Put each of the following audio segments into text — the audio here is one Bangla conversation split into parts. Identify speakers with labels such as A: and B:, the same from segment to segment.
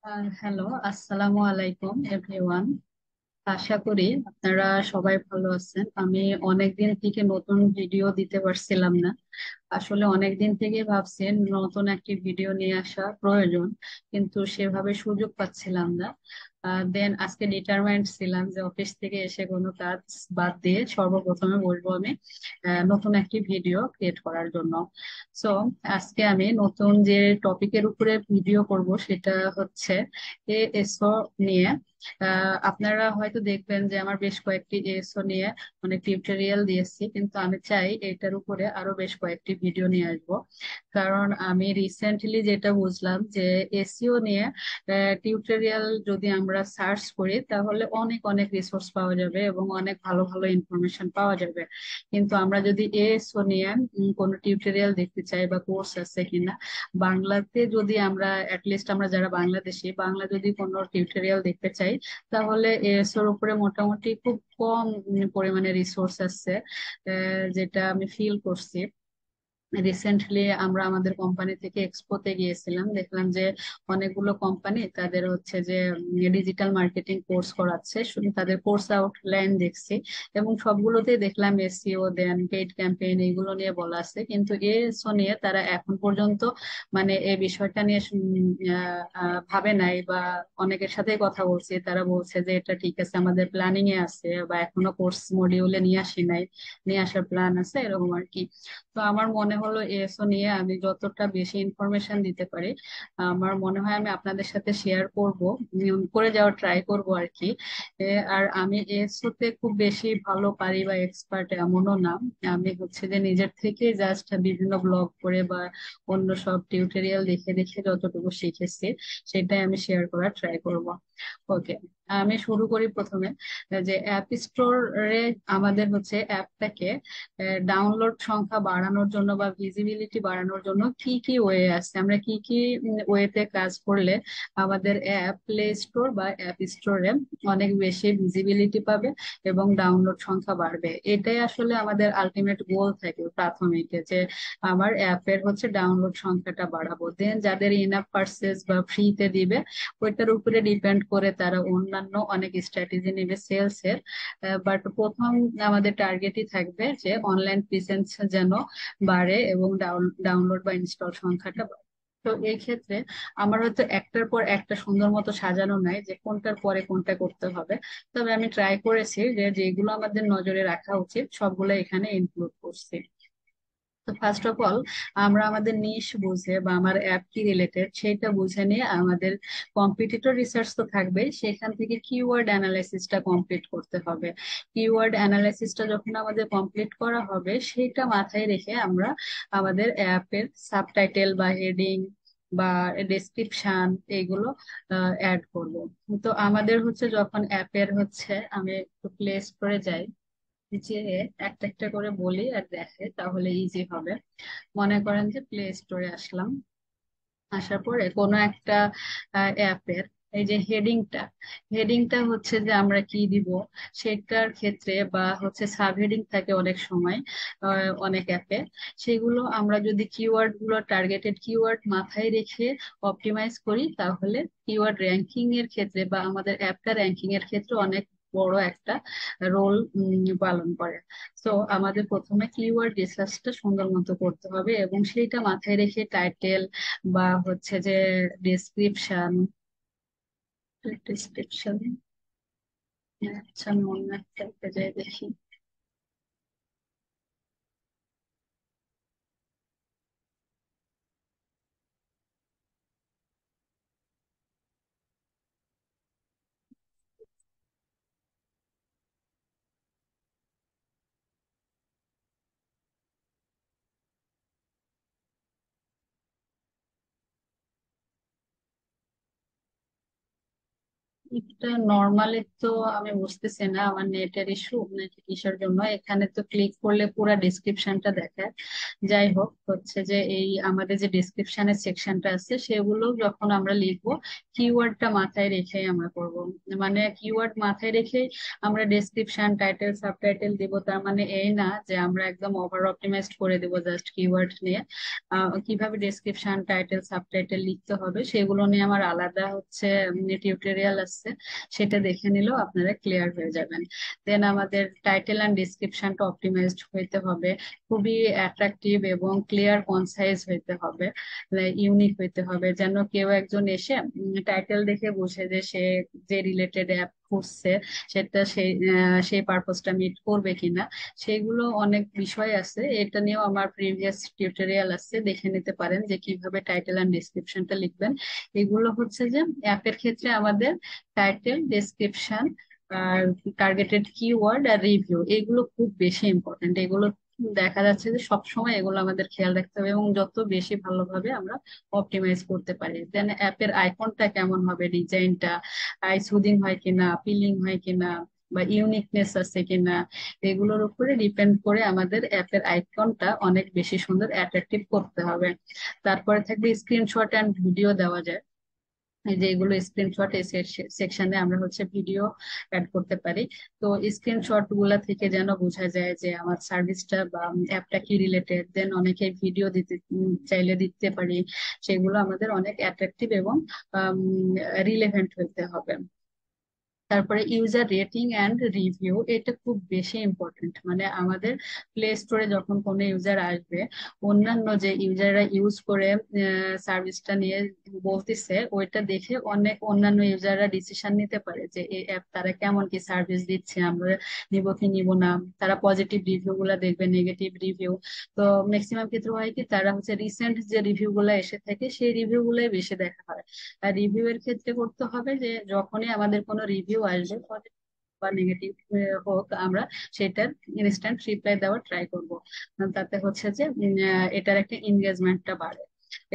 A: হ্যালো, আসসালামু আলাইকুম এভরিওয়ান। আশা করি আপনারা সবাই ভালো আছেন। আমি অনেকদিন থেকে নতুন ভিডিও দিতে পারছিলাম না। আসলে অনেকদিন থেকে ভাবছি নতুন একটি ভিডিও নিয়ে আসা প্রয়োজন, কিন্তু সেভাবে সুযোগ পাচ্ছিলাম না। দেন আজকে ডিটারমাইন্ড ছিলাম যে অফিস থেকে এসে কোনো কাজ বাদ দিয়ে সর্বপ্রথমে বলবো আমি নতুন একটি ভিডিও ক্রিয়েট করার জন্য। সো আজকে আমি নতুন যে টপিকের উপরে ভিডিও করব সেটা হচ্ছে এএসও নিয়ে। আপনারা হয়তো দেখবেন যে আমার বেশ কয়েকটি এএসও নিয়ে অনেক টিউটোরিয়াল দিয়েছি, কিন্তু আমি চাই এটার উপরে আরো বেশ কয়েকটি ভিডিও নিয়ে আসবো। কারণ আমি রিসেন্টলি যেটা বুঝলাম যে এসইও নিয়ে টিউটোরিয়াল যদি আমরা সার্চ করি তাহলে অনেক অনেক রিসোর্স পাওয়া যাবে এবং অনেক ভালো ভালো ইনফরমেশন পাওয়া যাবে। কিন্তু আমরা যদি এসইও নিয়ে কোনো টিউটোরিয়াল দেখতে চাই বা কোর্স আছে কিনা বাংলাতে, যদি আমরা অ্যাটলিস্ট আমরা যারা বাংলাদেশি বাংলা যদি কোনো টিউটোরিয়াল দেখতে চাই, তাহলে এসওর উপরে মোটামুটি খুব কম পরিমাণে রিসোর্স আছে। যেটা আমি ফিল করছি। রিসেন্টলি আমরা আমাদের কোম্পানি থেকে এক্সপোতে গিয়েছিলাম, দেখলাম যে অনেকগুলো কোম্পানি তাদের হচ্ছে যে ডিজিটাল মার্কেটিং কোর্স করাচ্ছে, শুধু তাদের কোর্স আউটলাইন দেখছি এবং সবগুলোতে দেখলাম এসইও দেন পেইড ক্যাম্পেইন এগুলো নিয়ে বলা আছে, কিন্তু এসও নিয়ে তারা এখন পর্যন্ত মানে এই বিষয়টা নিয়ে ভাবে নাই। বা অনেকের সাথে কথা বলছি, তারা বলছে যে এটা ঠিক আছে, আমাদের প্ল্যানিং এ আছে বা এখনো কোর্স মডিউলে নিয়ে আসি নাই, নিয়ে আসার প্ল্যান আছে এরকম আর কি। তো আমার মনে হলো এএসও নিয়ে আমি যতটা বেশি ইনফরমেশন দিতে পারি আমার মনে হয় আমি আপনাদের সাথে শেয়ার করব, করে যাওয়ার ট্রাই করব আর কি। আর আমি এএসও তে খুব বেশি ভালো পারি বা এক্সপার্ট এমনও না। আমি হচ্ছে যে নিজের থেকে জাস্ট বিভিন্ন ব্লগ করে বা অন্য সব টিউটোরিয়াল দেখে দেখে যতটুকু শিখেছি সেটাই আমি শেয়ার করার ট্রাই করব। ওকে, আমি শুরু করি প্রথমে। যে অ্যাপ স্টোরে আমাদের হচ্ছে অ্যাপটাকে ডাউনলোড সংখ্যা বাড়ানোর জন্য বা ভিজিবিলিটি বাড়ানোর জন্য কি কি ওয়ে আছে, আমরা কি কি ওয়েতে কাজ করলে আমাদের অ্যাপ প্লে স্টোর বা অ্যাপ স্টোরে অনেক বেশি ভিজিবিলিটি পাবে এবং ডাউনলোড সংখ্যা বাড়বে। এটাই আসলে আমাদের আলটিমেট গোল থাকে প্রাথমিকে, যে আমার অ্যাপের হচ্ছে ডাউনলোড সংখ্যাটা বাড়াবো। দেন যাদের ইনআপ পারচেজ বা ফ্রিতে দিবে ওইটার উপরে ডিপেন্ড করে তারা অন্যান্য অনেক স্ট্র্যাটেজি নেবে সেলস এর। বাট প্রথম আমাদের টার্গেটই থাকবে যে অনলাইন প্রেজেন্স যেন বাড়ে এবং ডাউনলোড বা ইনস্টল সংখ্যাটা বাড়ে। তো এই ক্ষেত্রে আমার হয়তো একটার পর একটা সুন্দর মতো সাজানো নাই যে কোনটার পরে কোনটা করতে হবে। তবে আমি ট্রাই করেছি যে যেগুলো আমাদের নজরে রাখা উচিত সবগুলো এখানে ইনক্লুড করছি। তো ফার্স্ট অফ অল আমরা আমাদের নিশ বুঝে বা আমার অ্যাপ কি রিলেটেড সেটা বুঝে নিয়ে আমাদের কম্পিটিটর রিসার্চ তো থাকবে, সেখান থেকে কিওয়ার্ড অ্যানালাইসিসটা কমপ্লিট করতে হবে। কিওয়ার্ড অ্যানালাইসিসটা যখন আমাদের কমপ্লিট করা হবে সেটা মাথায় রেখে আমরা আমাদের অ্যাপের সাবটাইটেল বা হেডিং বা ডেসক্রিপশন এইগুলো অ্যাড করব। তো আমাদের হচ্ছে যখন অ্যাপের হচ্ছে আমি একটু প্লে স্টোরে যাই, যে একটা একটা করে বলি আর দেখে তাহলে ইজি হবে। মনে করেন যে প্লে স্টোরে আসলাম, আসার পরে কোনো একটা অ্যাপের এই যে হেডিংটা, হেডিংটা হচ্ছে যে আমরা কি দিব সেটার ক্ষেত্রে, বা হচ্ছে সাব হেডিং থাকে অনেক সময় অনেক অ্যাপে, সেগুলো আমরা যদি কিওয়ার্ড গুলো টার্গেটেড কিওয়ার্ড মাথায় রেখে অপটিমাইজ করি তাহলে কিওয়ার্ড র্যাঙ্কিং এর ক্ষেত্রে বা আমাদের অ্যাপটা র্যাঙ্কিং এর ক্ষেত্রে অনেক বড় একটা রোল পালন করে। তো আমাদের প্রথমে কিওয়ার্ড রিসার্চটা সুন্দর মতো করতে হবে এবং সেইটা মাথায় রেখে টাইটেল বা হচ্ছে যে ডেসক্রিপশন, ডেসক্রিপশন আচ্ছা আমি অন্য একটা পেজে দেখি। এটা নর্মালি তো আমি বুঝতেছি না আমার নেটের ইস্যু নাকি কিসের জন্য। এখানে তো ক্লিক করলে পুরো ডিসক্রিপশনটা দেখায়। যাই হোক, হচ্ছে যে এই আমাদের যে ডিসক্রিপশনের সেকশনটা আছে সেগুলো যখন আমরা লিখবো, কিওয়ার্ডটা মাথায় রেখে আমরা করব। মানে কিওয়ার্ড মাথায় রেখে আমরা ডেসক্রিপশন, টাইটেল, সাবটাইটেল দিব, তার মানে এই না যে আমরা একদম ওভার অপটিমাইজড করে দিব জাস্ট কিওয়ার্ড নিয়ে। কিভাবে ডেসক্রিপশন, টাইটেল, সাবটাইটেল লিখতে হবে সেগুলো নিয়ে আমার আলাদা হচ্ছে টিউটোরিয়াল আছে, সেটা দেখে নিলেও আপনারা ক্লিয়ার হয়ে যাবেন। দেন আমাদের টাইটেল অ্যান্ড ডিসক্রিপশনটা অপটিমাইজড হইতে হবে, খুবই অ্যাট্রাকটিভ এবং ক্লিয়ার কনসাইজ হইতে হবে, ইউনিক হইতে হবে, যেন কেউ একজন এসে টাইটেল দেখে বুঝে যে সে যে রিলেটেড অ্যাপ খুঁজছে সেটা সেই পারপোজটা মিট করবে কিনা। সেগুলো অনেক বিষয় আছে, এটা নিয়েও আমার প্রিভিয়াস টিউটোরিয়াল আছে, দেখে নিতে পারেন যে কিভাবে টাইটেল অ্যান্ড ডিসক্রিপশনটা লিখবেন। এগুলো হচ্ছে যে অ্যাপের ক্ষেত্রে আমাদের টাইটেল, ডেসক্রিপশন, আর টার্গেটেড কিওয়ার্ড আর রিভিউ, এগুলো খুব বেশি ইম্পর্টেন্ট। এগুলো দেখা যাচ্ছে যে সব সময় এগুলো আমাদের খেয়াল রাখতে হবে, এবং যত বেশি ভালোভাবে আমরা অপটিমাইজ করতে পারি। দেন অ্যাপের আইকনটা কেমন হবে, ডিজাইনটা আই সুদিং হয় কিনা, পিলিং হয় কিনা, বা ইউনিকনেস আছে কিনা, এগুলোর উপরে ডিপেন্ড করে আমাদের অ্যাপের আইকনটা অনেক বেশি সুন্দর, অ্যাট্রাকটিভ করতে হবে। তারপরে থাকবে স্ক্রিনশট অ্যান্ড ভিডিও দেওয়া যায়। এই যে এগুলো স্ক্রিনশট, এই সেকশনে আমরা হচ্ছে ভিডিও অ্যাড করতে পারি। তো স্ক্রিনশট গুলা থেকে যেন বোঝা যায় যে আমার সার্ভিসটা বা অ্যাপটা কি রিলেটেড। দেন অনেকে ভিডিও দিতে চাইলে দিতে পারি, সেগুলো আমাদের অনেক অ্যাট্রাকটিভ এবং রিলেভেন্ট হতে হবে। তারপরে ইউজার রেটিং অ্যান্ড রিভিউ, এটা খুব বেশি ইম্পর্টেন্ট। মানে আমাদের প্লে স্টোরে যখন কোনো ইউজার আসবে, অন্যান্য যে ইউজাররা ইউজ করে সার্ভিসটা নিয়ে বলতেছে, ওইটা দেখে অনেক অন্যান্য ইউজাররা ডিসিশন নিতে পারে যে এই অ্যাপ তারা কেমন কি সার্ভিস দিচ্ছে, আমরা নিব কি নিব না। তারা পজিটিভ রিভিউ গুলা দেখবে, নেগেটিভ রিভিউ। তো ম্যাক্সিমাম ক্ষেত্রে হয় কি, তারা হচ্ছে রিসেন্ট যে রিভিউ গুলা এসে থাকে সেই রিভিউ গুলাই বেশি দেখা হয়। আর রিভিউ এর ক্ষেত্রে করতে হবে যে যখনই আমাদের কোনো রিভিউ আসবে, পজিটিভ বা নেগেটিভ হোক, আমরা সেটার ইনস্ট্যান্ট রিপ্লাই দেওয়ার ট্রাই করব। তাতে হচ্ছে যে এটার একটা এনগেজমেন্টটা বাড়ে।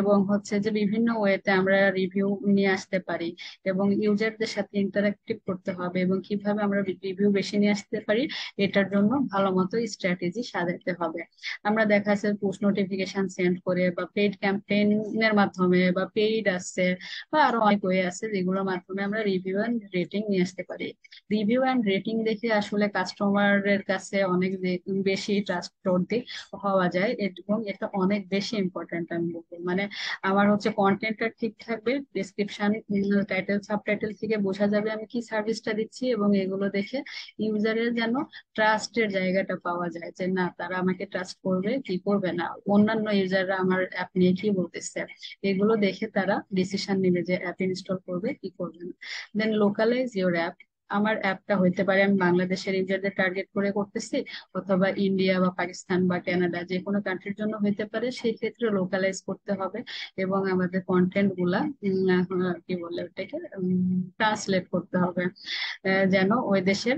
A: এবং হচ্ছে যে বিভিন্ন ওয়েতে আমরা রিভিউ নিয়ে আসতে পারি, এবং ইউজারদের সাথে ইন্টারাক্টিভ করতে হবে, এবং কিভাবে আমরা রিভিউ বেশি নিয়ে আসতে পারি এটার জন্য ভালো মতো স্ট্র্যাটেজি সাজাতে হবে। আমরা দেখা যাচ্ছে পুশ নোটিফিকেশন সেন্ড করে, বা পেইড ক্যাম্পেইনের মাধ্যমে, বা পেইড আছে, বা আরো অনেক ওয়ে আছে যেগুলোর মাধ্যমে আমরা রিভিউ এন্ড রেটিং নিয়ে আসতে পারি। রিভিউ এন্ড রেটিং দেখে আসলে কাস্টমারের কাছে অনেক বেশি ট্রাস্টওয়ার্দি হওয়া যায়, এবং এটা অনেক বেশি ইম্পর্ট্যান্ট আমি বলবো। মানে আমার হচ্ছে কন্টেন্টটা ঠিক থাকবে, ডিসক্রিপশন, টাইটেল, সাবটাইটেল থেকে বোঝা যাবে আমি কি সার্ভিসটা দিচ্ছি, এবং এগুলো দেখে ইউজারের যেন ট্রাস্টের জায়গাটা পাওয়া যায়, যে না তারা আমাকে ট্রাস্ট করবে কি করবে না, অন্যান্য ইউজাররা আমার অ্যাপ নিয়ে কি বলতেছে, এগুলো দেখে তারা ডিসিশন নেবে যে অ্যাপ ইনস্টল করবে কি করবে না। দেন লোকালাইজ ইউর অ্যাপ। আমার অ্যাপটা হইতে পারে আমি বাংলাদেশের ইউজারদের টার্গেট করে করতেছি, অথবা ইন্ডিয়া বা পাকিস্তান বা কানাডা, যে কোনো কান্ট্রির জন্য হইতে পারে, সেই ক্ষেত্রে লোকালাইজ করতে হবে। এবং আমাদের কন্টেন্ট গুলা কি বলে ওটাকে ট্রান্সলেট করতে হবে, যেন ওই দেশের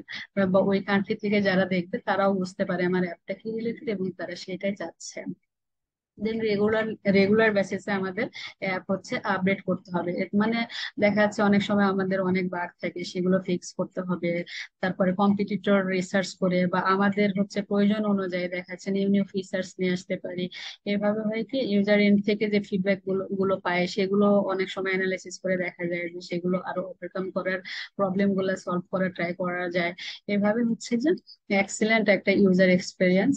A: বা ওই কান্ট্রি থেকে যারা দেখবে তারাও বুঝতে পারে আমার অ্যাপটা কি রিলেটেড, এবং তারা সেটাই চাচ্ছে। দেন রেগুলার বেসিসে আমাদের অ্যাপ হচ্ছে আপডেট করতে হবে। মানে দেখা যাচ্ছে অনেক সময় আমাদের অনেক বাগ থাকে, সেগুলো ফিক্স করতে হবে। তারপরে কম্পিটিটর রিসার্চ করে, বা আমাদের হচ্ছে প্রয়োজন অনুযায়ী দেখা যাচ্ছে নিউ নিউ ফিচার্স নিয়ে আসতে পারি। এভাবে হয় কি, ইউজার এন্ড থেকে যে ফিডব্যাক গুলো পায় সেগুলো অনেক সময় অ্যানালাইসিস করে দেখা যায় যে সেগুলো আরো ওভারকাম করার, প্রবলেম গুলো সলভ করার ট্রাই করা যায়। এভাবে হচ্ছে যে এক্সিলেন্ট একটা ইউজার এক্সপিরিয়েন্স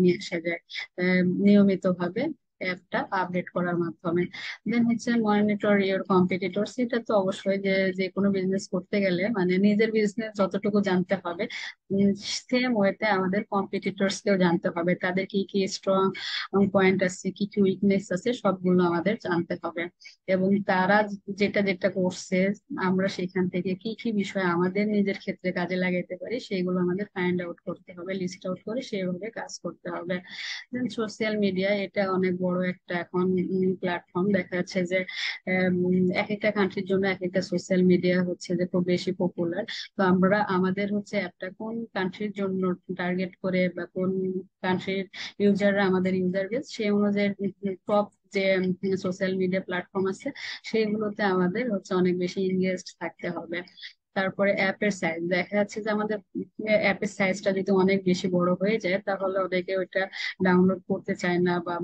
A: নিয়ে আসা যায় নিয়মিত ভাবে অ্যাপটা আপডেট করার মাধ্যমে। দেন হচ্ছে মনিটর ইওর কম্পিটিটরস। এটা তো অবশ্যই যে যে কোনো বিজনেস করতে গেলে মানে নিজের বিজনেস যতটুকু জানতে হবে, সেম ওয়েতে আমাদের কম্পিটিটরস কেও জানতে হবে, তাদের কি কি স্ট্রং পয়েন্ট আছে, কি কি উইকনেস আছে, সবগুলো আমাদের জানতে হবে। এবং তারা যেটা যেটা করছে, আমরা সেখান থেকে কি কি বিষয় আমাদের নিজের ক্ষেত্রে কাজে লাগাতে পারি সেগুলো আমাদের ফাইন্ড আউট করতে হবে, লিস্ট আউট করে সেভাবে কাজ করতে হবে। দেন সোশ্যাল মিডিয়া, এটা অনেক বড় একটা এখন প্ল্যাটফর্ম। দেখা যাচ্ছে যে এক একটা কান্ট্রির জন্য এক একটা সোশ্যাল মিডিয়া হচ্ছে যে খুব বেশি পপুলার। তো আমরা আমাদের হচ্ছে অ্যাপটা কোন কান্ট্রির জন্য টার্গেট করে, বা কোন কান্ট্রির ইউজাররা আমাদের ইউজার বেস, সেই অনুযায়ী টপ যে সোশ্যাল মিডিয়া প্ল্যাটফর্ম আছে সেগুলোতে আমাদের হচ্ছে অনেক বেশি ইংগেজড থাকতে হবে। তারপরে অ্যাপের সাইজ, দেখা যাচ্ছে যে আমাদের অ্যাপের সাইজটা যদি অনেক বেশি বড় হয়ে যায় তাহলে অনেকে ওইটা ডাউনলোড করতে চায় না, বা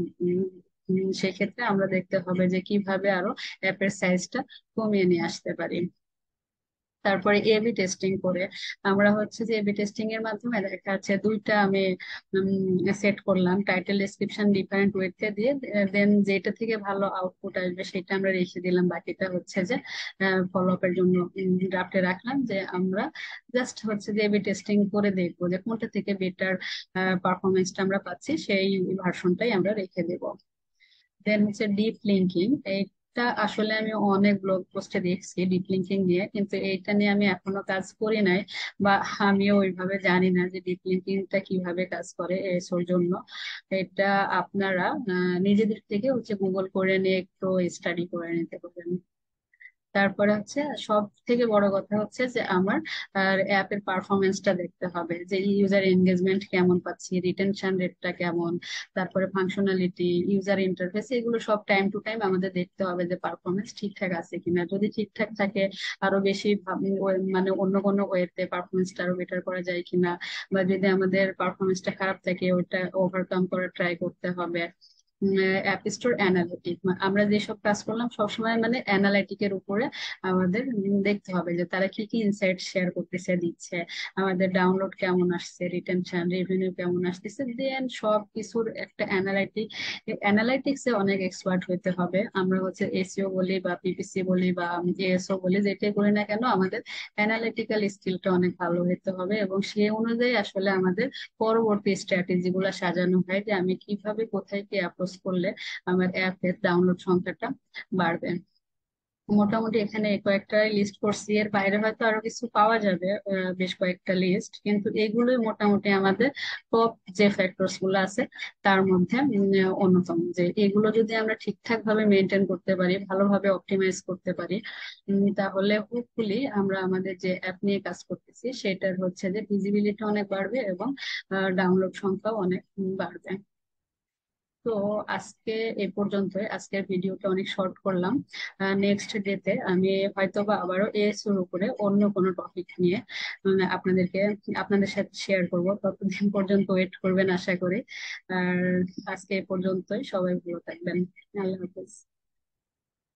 A: সেক্ষেত্রে আমরা দেখতে হবে যে কিভাবে আরো অ্যাপের সাইজটা কমিয়ে নিয়ে আসতে পারি। তারপরে এবি টেস্টিং করে আমরা হচ্ছে যে এবি টেস্টিং এর মাধ্যমে দেখা যাচ্ছে দুইটা আমি সেট করলাম, টাইটেল ডেসক্রিপশন ডিফারেন্ট ওয়েতে দিয়ে, দেন যেটা থেকে ভালো আউটপুট আসবে সেটা আমরা রেখে দিলাম, বাকিটা হচ্ছে যে ফলো আপের জন্য ড্রাফটে রাখলাম, যে আমরা জাস্ট হচ্ছে যে এবি টেস্টিং করে দেখবো যে কোনটা থেকে বেটার পারফরমেন্সটা আমরা পাচ্ছি, সেই ভার্সনটাই আমরা রেখে দেবো। দেন হচ্ছে ডিপ লিঙ্কিং, এইটা আসলে আমি অনেক ব্লগ পোস্টে দেখছি ডিপ লিঙ্কিং নিয়ে, কিন্তু এইটা নিয়ে আমি এখনো কাজ করি নাই, বা আমিও ওইভাবে জানি না যে ডিপ লিঙ্কিংটা কিভাবে কাজ করে এসোর জন্য। এটা আপনারা নিজেদের থেকে হচ্ছে গুগল করে নিয়ে একটু স্টাডি করে নিতে পারেন। তারপরে হচ্ছে সব থেকে বড় কথা হচ্ছে যে আমার অ্যাপের পারফরমেন্সটা দেখতে হবে, যে ইউজার এনগেজমেন্ট কেমন পাচ্ছি, রিটেনশন রেটটা কেমন, তারপরে ফাংশনালিটি, ইউজার ইন্টারফেস, এগুলো সব টাইম টু টাইম আমাদের দেখতে হবে যে পারফরমেন্স ঠিকঠাক আছে কিনা। যদি ঠিকঠাক থাকে আরো বেশি মানে অন্য কোনো ওয়েতে পারফরমেন্সটা আরো বেটার করা যায় কিনা, বা যদি আমাদের পারফরমেন্সটা খারাপ থাকে ওটা ওভারকাম করার ট্রাই করতে হবে। অ্যাপ স্টোর অ্যানালিটিক, আমরা যেসব কাজ করলাম সবসময় মানে অ্যানালাইটিকের উপরে আমাদের দেখতে হবে যে তারা কি কি ইনসাইট শেয়ার করতেছে দিচ্ছে, আমাদের ডাউনলোড কেমন আসছে, রিটেনশন রেভিনিউ কেমন আসতেছে, দেন সব কিছুর একটা অ্যানালাইটিক্সে অনেক এক্সপার্ট হইতে হবে। আমরা হচ্ছে এসইও বলি বা পিপিসি বলি বা এএসও বলি, যেটাই বলি না কেন আমাদের অ্যানালিটিক্যাল স্কিলটা অনেক ভালো হতে হবে, এবং সেই অনুযায়ী আসলে আমাদের পরবর্তী স্ট্র্যাটেজি গুলা সাজানো হয় যে আমি কিভাবে কোথায় কি অ্যাপ্রোচ করলে আমার অ্যাপের ডাউনলোড সংখ্যাটা বাড়বে। মোটামুটি এখানে কয়েকটা লিস্ট করছি, এর বাইরে হয়তো আরো কিছু পাওয়া যাবে, বেশ কয়েকটা লিস্ট, কিন্তু এগুলোই মোটামুটি আমাদের টপ যে ফ্যাক্টরস গুলো আছে তার মধ্যে অন্যতম, যে এগুলো যদি আমরা ঠিকঠাক ভাবে মেনটেন করতে পারি, ভালোভাবে অপটিমাইজ করতে পারি, তাহলে হোপফুলি আমরা আমাদের যে অ্যাপ নিয়ে কাজ করতেছি সেটার হচ্ছে যে ভিজিবিলিটি অনেক বাড়বে এবং ডাউনলোড সংখ্যাও অনেক বাড়বে। তো আজকে এই পর্যন্তই, আজকের ভিডিওটা অনেক শর্ট করলাম। নেক্সট ডেতে আমি হয়তো বা আবারও শুরু করে অন্য কোনো টপিক নিয়ে আপনাদেরকে আপনাদের সাথে শেয়ার করব, ততদিন পর্যন্ত ওয়েট করবেন আশা করি। আর আজকে এই পর্যন্তই, সবাই ভালো থাকবেন। আল্লাহ হাফেজ।